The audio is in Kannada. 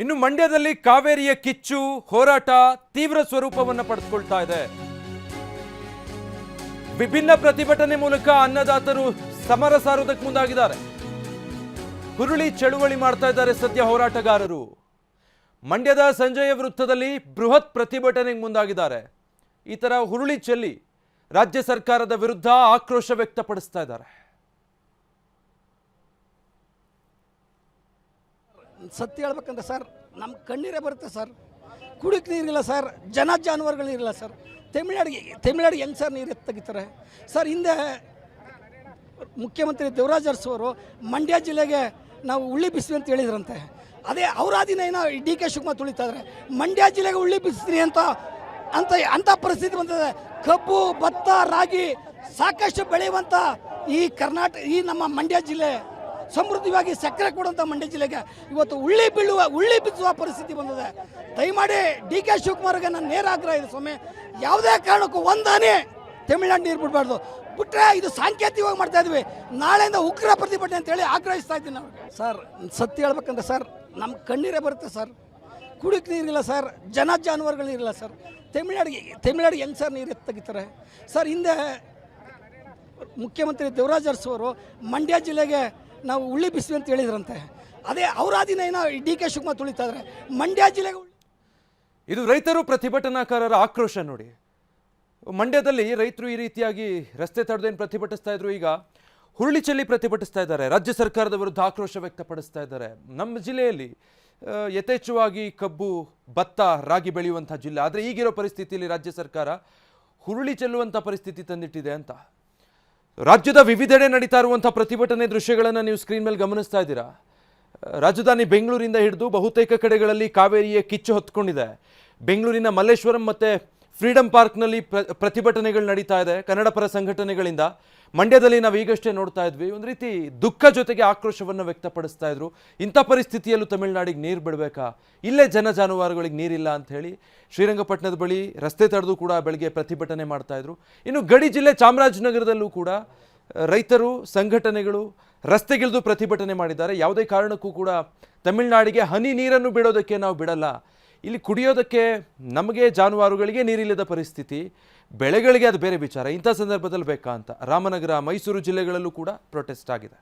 ಇನ್ನು ಮಂಡ್ಯದಲ್ಲಿ ಕಾವೇರಿಯ ಕಿಚ್ಚು ಹೋರಾಟ ತೀವ್ರ ಸ್ವರೂಪವನ್ನು ಪಡೆದುಕೊಳ್ತಾ ಇದೆ. ವಿಭಿನ್ನ ಪ್ರತಿಭಟನೆ ಮೂಲಕ ಅನ್ನದಾತರು ಸಮರ ಸಾರುವುದಕ್ಕೆ ಮುಂದಾಗಿದ್ದಾರೆ. ಹುರುಳಿ ಚಳುವಳಿ ಮಾಡ್ತಾ ಇದ್ದಾರೆ ಸದ್ಯ ಹೋರಾಟಗಾರರು. ಮಂಡ್ಯದ ಸಂಜಯ ವೃತ್ತದಲ್ಲಿ ಬೃಹತ್ ಪ್ರತಿಭಟನೆಗೆ ಮುಂದಾಗಿದ್ದಾರೆ. ಈ ತರ ಹುರುಳಿ ಚೆಲ್ಲಿ ರಾಜ್ಯ ಸರ್ಕಾರದ ವಿರುದ್ಧ ಆಕ್ರೋಶ ವ್ಯಕ್ತಪಡಿಸ್ತಾ ಇದ್ದಾರೆ. ಸತ್ಯ ಹೇಳ್ಬೇಕಂದ್ರೆ ಸರ್ ನಮ್ಮ ಕಣ್ಣೀರೇ ಬರುತ್ತೆ ಸರ್. ಕುಡಿಕ್ ನೀರಿಲ್ಲ ಸರ್, ಜಾನುವಾರುಗಳು ನೀರಿಲ್ಲ ಸರ್. ತಮಿಳ್ನಾಡಿಗೆ ಹೆಂಗೆ ಸರ್ ನೀರು ತೆಗಿತಾರೆ ಸರ್? ಹಿಂದೆ ಮುಖ್ಯಮಂತ್ರಿ ದೇವರಾಜ್ ಅರಸು ಅವರು ಮಂಡ್ಯ ಜಿಲ್ಲೆಗೆ ನಾವು ಉಳ್ಳಿ ಬಿಸ್ವಿ ಅಂತ ಹೇಳಿದ್ರಂತೆ. ಅದೇ ಅವರ ದಿನ ಏನೋ ಡಿ ಕೆ ಶಿವಕುಮಾರ್ ತುಳಿತಾ ಇದ್ದಾರೆ. ಮಂಡ್ಯ ಜಿಲ್ಲೆಗೆ ಉಳ್ಳಿ ಬಿಸ್ತೀನಿ ಅಂತ ಪರಿಸ್ಥಿತಿ ಬಂದಿದೆ. ಕಬ್ಬು, ಭತ್ತ, ರಾಗಿ ಸಾಕಷ್ಟು ಬೆಳೆಯುವಂಥ ಈ ನಮ್ಮ ಮಂಡ್ಯ ಜಿಲ್ಲೆ ಸಮೃದ್ಧವಾಗಿ ಸಕ್ಕರೆ ಕೊಡುವಂಥ ಮಂಡ್ಯ ಜಿಲ್ಲೆಗೆ ಇವತ್ತು ಉಳ್ಳಿ ಬಿಚ್ಚುವ ಪರಿಸ್ಥಿತಿ ಬಂದಿದೆ. ದಯಮಾಡಿ ಡಿ ಕೆ ಶಿವಕುಮಾರ್ಗೆ ನಾನು ನೇರ ಆಗ್ರಹ ಇದೆ, ಸ್ವಾಮಿ, ಯಾವುದೇ ಕಾರಣಕ್ಕೂ ಒಂದಾನೆ ತಮಿಳ್ನಾಡು ನೀರು ಬಿಡಬಾರ್ದು. ಬಿಟ್ಟರೆ ಇದು ಸಾಂಕೇತಿಕವಾಗಿ ಮಾಡ್ತಾ ಇದ್ವಿ. ನಾಳೆಯಿಂದ ಉಗ್ರ ಪ್ರತಿಭಟನೆ ಅಂತೇಳಿ ಆಗ್ರಹಿಸ್ತಾ ಇದ್ದೀನಿ ನಾವು. ಸರ್ ಸತ್ಯ ಹೇಳ್ಬೇಕಂದ್ರೆ ಸರ್ ನಮ್ಮ ಕಣ್ಣೀರೇ ಬರುತ್ತೆ ಸರ್. ಕುಡಿಕ್ ನೀರಿಲ್ಲ ಸರ್, ಜಾನುವಾರುಗಳು ನೀರಿಲ್ಲ ಸರ್. ತಮಿಳ್ನಾಡಿಗೆ ಹೆಂಗೆ ಸರ್ ನೀರು ತೆಗಿತಾರೆ ಸರ್? ಹಿಂದೆ ಮುಖ್ಯಮಂತ್ರಿ ದೇವರಾಜ್ ಅರಸು ಅವರು ಮಂಡ್ಯ ಜಿಲ್ಲೆಗೆ ನಾವು ಉಳ್ಳಿ ಬಿಸ್ವಿ ಅಂತ ಹೇಳಿದ್ರಂತೆ. ಅದೇ ಅವರ ದಿನ ಏನೋ ಡಿ ಕೆ ಶಿವಕುಮಾರ್ ತುಳಿತಾ ಇದ್ದಾರೆ. ಮಂಡ್ಯ ಜಿಲ್ಲೆಗೆ ಇದು ರೈತರು ಪ್ರತಿಭಟನಾಕಾರರ ಆಕ್ರೋಶ ನೋಡಿ. ಮಂಡ್ಯದಲ್ಲಿ ರೈತರು ಈ ರೀತಿಯಾಗಿ ರಸ್ತೆ ತಡೆದೇನು ಪ್ರತಿಭಟಿಸ್ತಾ ಇದ್ರು, ಈಗ ಹುರುಳಿ ಚೆಲ್ಲಿ ಪ್ರತಿಭಟಿಸ್ತಾ ಇದ್ದಾರೆ. ರಾಜ್ಯ ಸರ್ಕಾರದ ವಿರುದ್ಧ ಆಕ್ರೋಶ ವ್ಯಕ್ತಪಡಿಸ್ತಾ ಇದ್ದಾರೆ. ನಮ್ಮ ಜಿಲ್ಲೆಯಲ್ಲಿ ಯಥೇಚ್ಛವಾಗಿ ಕಬ್ಬು, ಭತ್ತ, ರಾಗಿ ಬೆಳೆಯುವಂಥ ಜಿಲ್ಲೆ. ಆದರೆ ಈಗಿರೋ ಪರಿಸ್ಥಿತಿಯಲ್ಲಿ ರಾಜ್ಯ ಸರ್ಕಾರ ಹುರುಳಿ ಚೆಲ್ಲುವಂಥ ಪರಿಸ್ಥಿತಿ ತಂದಿಟ್ಟಿದೆ ಅಂತ. ರಾಜ್ಯದ ವಿವಿಧೆಡೆ ನಡೀತಾ ಇರುವಂಥ ಪ್ರತಿಭಟನೆ ದೃಶ್ಯಗಳನ್ನು ನೀವು ಸ್ಕ್ರೀನ್ ಮೇಲೆ ಗಮನಿಸ್ತಾ ಇದ್ದೀರಾ. ರಾಜಧಾನಿ ಬೆಂಗಳೂರಿಂದ ಹಿಡಿದು ಬಹುತೇಕ ಕಡೆಗಳಲ್ಲಿ ಕಾವೇರಿಯ ಕಿಚ್ಚು ಹೊತ್ಕೊಂಡಿದೆ. ಬೆಂಗಳೂರಿನ ಮಲ್ಲೇಶ್ವರಂ ಮತ್ತು ಫ್ರೀಡಂ ಪಾರ್ಕ್ನಲ್ಲಿ ಪ್ರತಿಭಟನೆಗಳು ನಡೀತಾ ಇದೆ ಕನ್ನಡ ಪರ ಸಂಘಟನೆಗಳಿಂದ. ಮಂಡ್ಯದಲ್ಲಿ ನಾವು ಈಗಷ್ಟೇ ನೋಡ್ತಾ ಇದ್ವಿ, ಒಂದು ರೀತಿ ದುಃಖ ಜೊತೆಗೆ ಆಕ್ರೋಶವನ್ನು ವ್ಯಕ್ತಪಡಿಸ್ತಾ ಇದ್ರು. ಇಂಥ ಪರಿಸ್ಥಿತಿಯಲ್ಲೂ ತಮಿಳುನಾಡಿಗೆ ನೀರು ಬಿಡಬೇಕಾ, ಇಲ್ಲೇ ಜಾನುವಾರುಗಳಿಗೆ ನೀರಿಲ್ಲ ಅಂತ ಹೇಳಿ ಶ್ರೀರಂಗಪಟ್ಟಣದ ಬಳಿ ರಸ್ತೆ ತಡೆದು ಕೂಡ ಬೆಳಗ್ಗೆ ಪ್ರತಿಭಟನೆ ಮಾಡ್ತಾ ಇದ್ರು. ಇನ್ನು ಗಡಿ ಜಿಲ್ಲೆ ಚಾಮರಾಜನಗರದಲ್ಲೂ ಕೂಡ ರೈತರು, ಸಂಘಟನೆಗಳು ರಸ್ತೆಗಿಳಿದು ಪ್ರತಿಭಟನೆ ಮಾಡಿದ್ದಾರೆ. ಯಾವುದೇ ಕಾರಣಕ್ಕೂ ಕೂಡ ತಮಿಳುನಾಡಿಗೆ ಹನಿ ನೀರನ್ನು ಬಿಡೋದಕ್ಕೆ ನಾವು ಬಿಡಲ್ಲ, ಇಲ್ಲಿ ಕುಡಿಯೋದಕ್ಕೆ ನಮಗೆ ಜಾನುವಾರುಗಳಿಗೆ ನೀರಿಲ್ಲದ ಪರಿಸ್ಥಿತಿ, ಬೆಳೆಗಳಿಗೆ ಅದು ಬೇರೆ ವಿಚಾರ, ಇಂಥ ಸಂದರ್ಭದಲ್ಲಿ ಬೇಕಾ ಅಂತ ರಾಮನಗರ, ಮೈಸೂರು ಜಿಲ್ಲೆಗಳಲ್ಲೂ ಕೂಡ ಪ್ರೊಟೆಸ್ಟ್ ಆಗಿದೆ.